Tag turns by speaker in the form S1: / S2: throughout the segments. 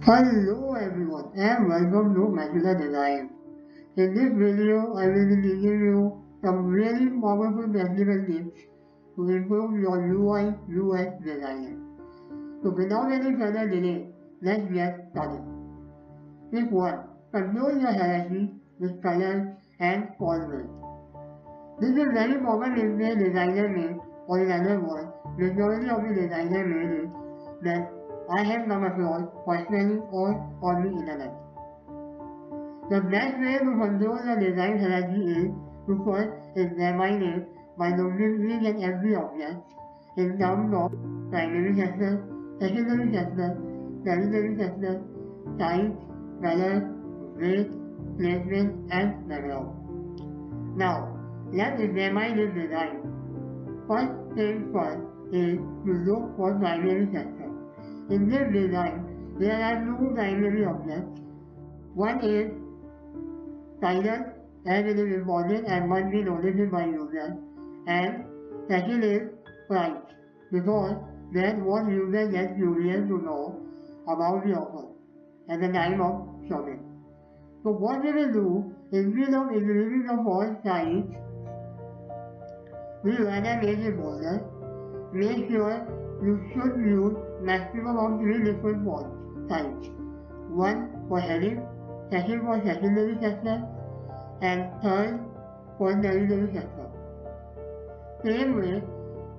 S1: Hello everyone and welcome to Macula Design. In this video, I will be teaching you some really powerful practical tips to improve your UI UX design. So without any further delay, let's get started. Tip 1. Control your hierarchy with colors and font weight. This is very common in the designer made, or in other words, majority of the designer made is that I have come across personally or on the internet. The best way to control the design hierarchy is to first examine it by looking each and every object in terms of primary sector, secondary sector, tertiary sector, size, color, weight, placement, and background. Now, let's examine this design. First thing first is to look for primary sector. In this design, there are two primary objects. One is title, as it is important and must be noticed by users, and second is price, because that's what users get curious to know about the offer at the time of shopping. So what we will do, instead of increasing the font size, we rather make it bolder. Make sure you should use maximum of 3 different font types. One for heading, second for secondary sector, and third for tertiary sector. Same way,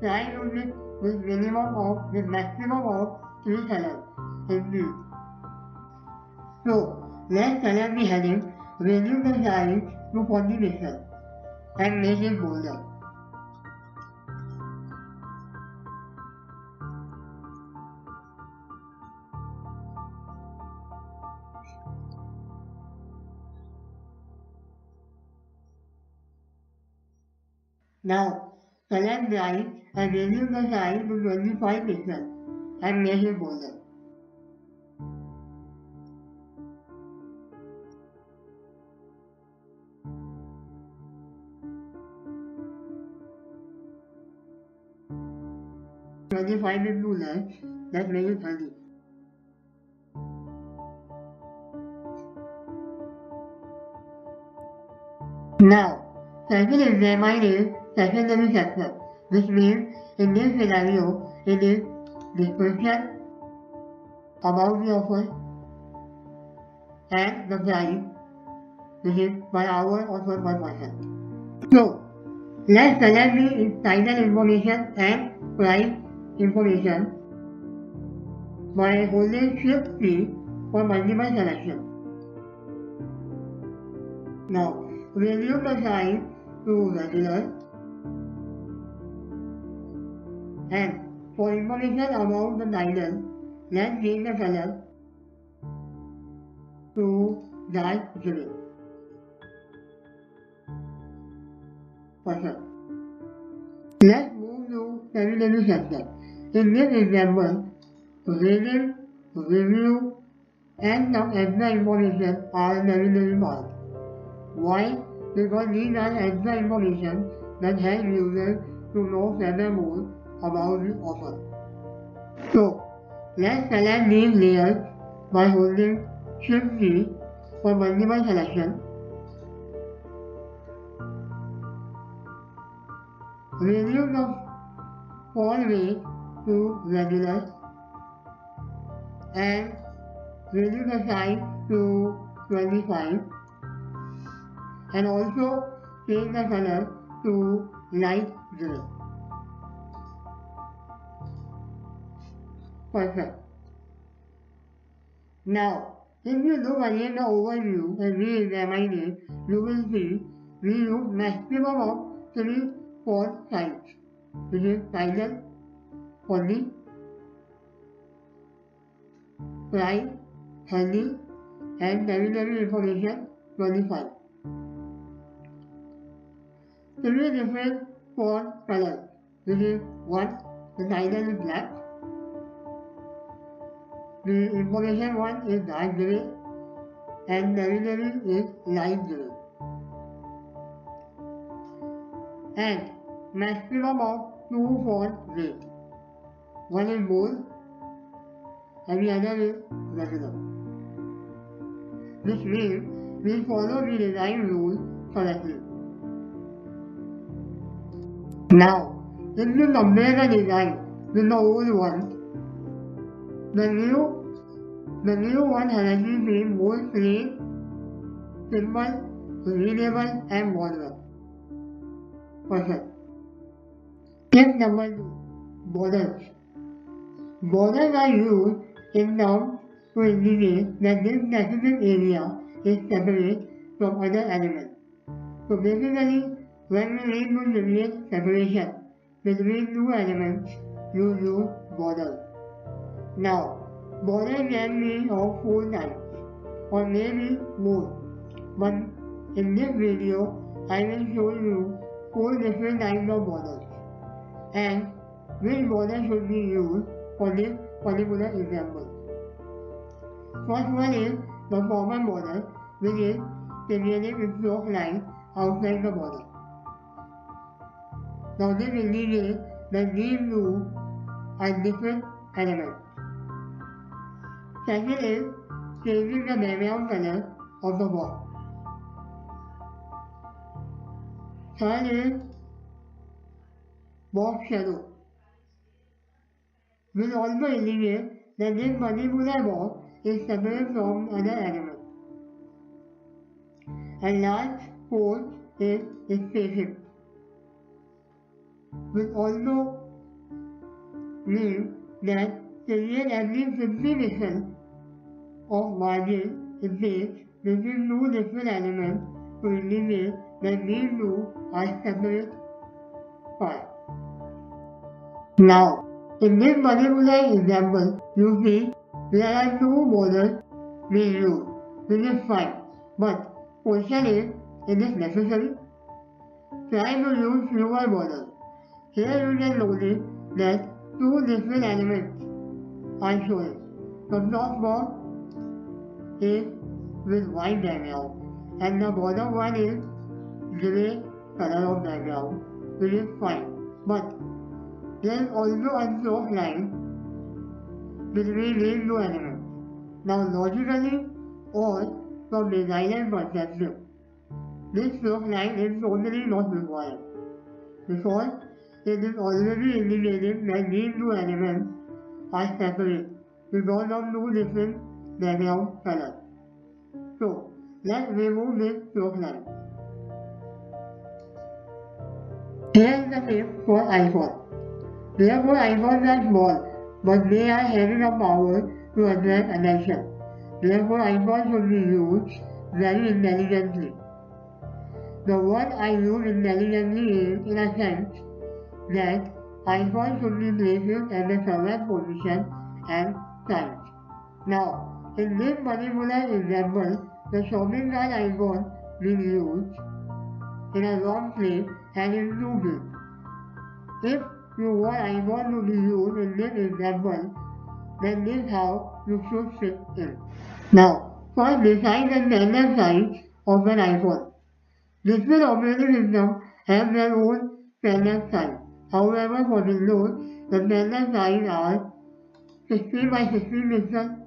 S1: try to mix with maximum of 3 colors in each. So, let's select the heading, reduce the size to 40 pixels, and make it bolder. Now, select bright and reduce the size to 25 pixels and make it bolder. "25" is too less, let's make it 30. Now, second examine is secondary sector, which means in this scenario, it is description about the offer and the price, which is per hour or per person. So, let's select the title information and price information by holding Shift key for multiple selection. Now, reduce the size to regular, and for information about the title, let's change the color to dark green. Perfect. Let's move to tertiary sector. In this example, rating, review, and some extra information are tertiary part. Why? Because these are extra information that help users to know further more about the offer. So, let's select these layers by holding Shift key for multiple selection. Reduce the font weight to regular and reduce the size to 25, and also change the color to light gray. Perfect. Now, if you look again the overview and re-examine it, you will see we use maximum of 3 font size, which is title 40, price 30, and tertiary information 25. 3 different font colors, which is 1, the title is black, the information one is dark gray, and tertiary is light gray. And maximum of 2 font weight. One is bold and the other is regular. which means we follow the design rules correctly. Now, if you compare the design with the old one, the new one has actually been more clean, simple, readable, and modern. Perfect. Tip number 2. Borders. Borders are used in terms to indicate that this specific area is separate from other elements. So basically, when we need to create separation between two elements, you use borders. Now, borders can be of 4 types, or maybe more, but in this video, I will show you 4 different types of borders, and which border should be used for this particular example. First one is the formal border, which is created with stroke lines outside the border. Now this indicates that these two are different elements. Second is changing the background color of the box. Third is box shadow, which also indicates that this particular box is separate from other elements. And last, fourth is spacing, which also means that create at least 50 pixels of margin space between two different elements to indicate that these two are separate parts. Now, in this particular example, you see there are two borders being used, which is fine. But question is it necessary? Try to use fewer borders. Here you can notice that two different elements are shown. The top box is with white background, and the bottom one is grey color of background, which is fine. But there is also a stroke line between these two elements. Now logically, or from designer perspective, this stroke line is totally not required, because it is already indicated that these two elements are separate because of two different background colors. So, let's remove this stroke line. Here is the tip for iPhone. Therefore, iPhones are small, but they are having the power to attract attention. Therefore, iPhones should be used very intelligently. The word I use intelligently is, in a sense, that iPhone should be placed at the correct position and size. Now, in this particular example, the shopping cart icon being used in a wrong place and is too big. If you want icon to be used in this example, then this is how you should fit in. Now, first decide the standard size of an iPhone. Different operating systems have their own standard size. However, for Windows, the standard size are 16 by 16 pixels,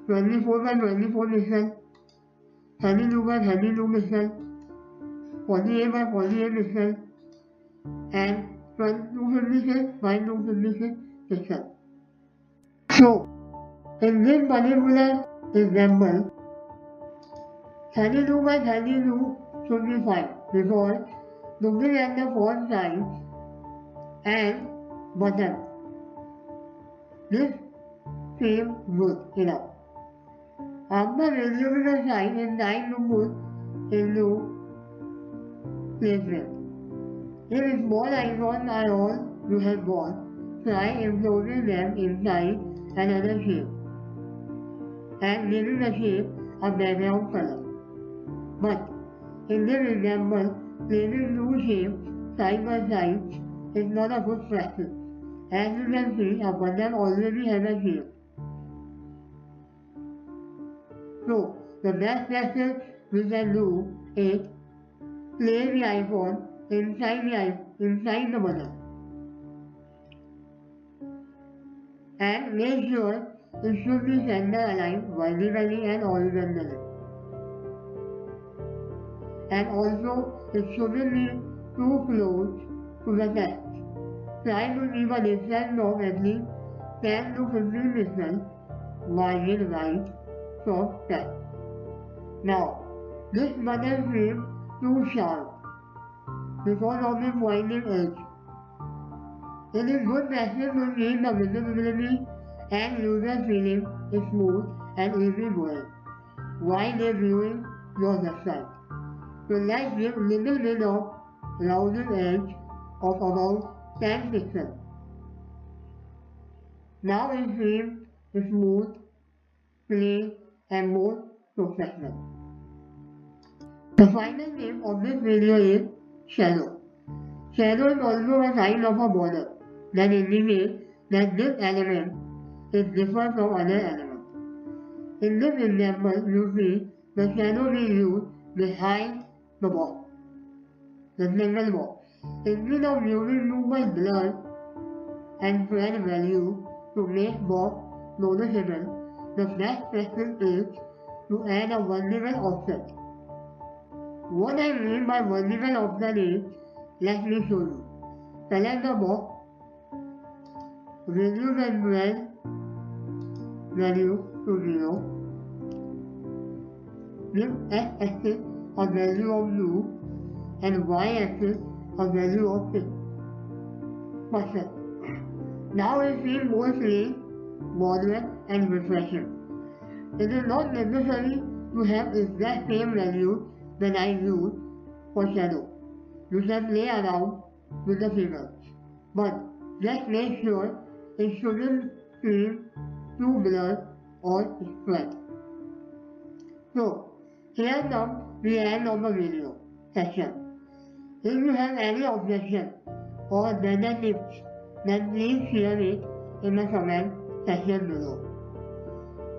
S1: 24 by 24 pixels, 32 by 32 pixels, 48 by 48 pixels, and 256 by 256 pixels. So, in this particular example, 32 by 32 should be fine, because looking at the font size and button, this seems good enough. After reviewing the size, it's time to put into placement. If small icons are all you have got, try enclosing them inside another shape and giving the shape a background color. But in this example, placing two shapes side by side is not a good practice. As you can see, a button already has a shape. So, the best practice we can do is place the iPhone inside the button. And make sure it should be center aligned vertically and horizontally. and also it shouldn't be too close to the text. Try to leave a distance of at least 10 to 15 pixels while you write short text. Now, this button seems too sharp because of the pointing edge. It is good practice to keep the visibility and user feeling smooth and easy going while reviewing your website. So let's give little bit of rounded edge of about 10 pixels. Now it seems smooth, clean and more professional. The final name of this video is shadow. Shadow is also a sign of a border that indicates that this element is different from other elements. In this example, you see the shadow being used behind the box, the single box. Instead of using super blur and spread value to make box noticeable, the best practice is to add a vertical offset. What I mean by vertical offset is, let me show you. Select the box, reduce and spread value to 0, give x-axis a value of 2 and y-axis a value of 6%. Now it seems more clean, moderate and refreshing. It is not necessary to have exact same values that I use for shadow. You can play around with the figures, but just make sure it shouldn't seem too blurred or spread. So, here comes the end of the video section. If you have any objection or better tips, then please share it in the comment section below.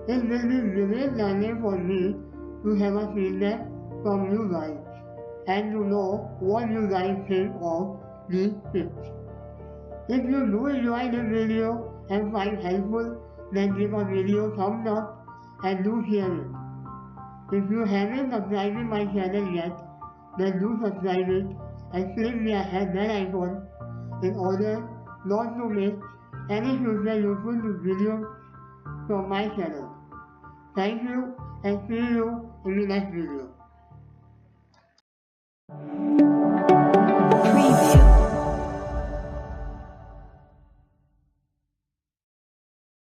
S1: It will be great learning for me to have a feedback from you guys and to know what you guys think of these tips. If you do enjoy this video and find helpful, then give a video thumbs up and do share it. If you haven't subscribed to my channel yet, then do subscribe it and click the bell icon in order not to miss any future useful videos from my channel. Thank you and see you in the next video.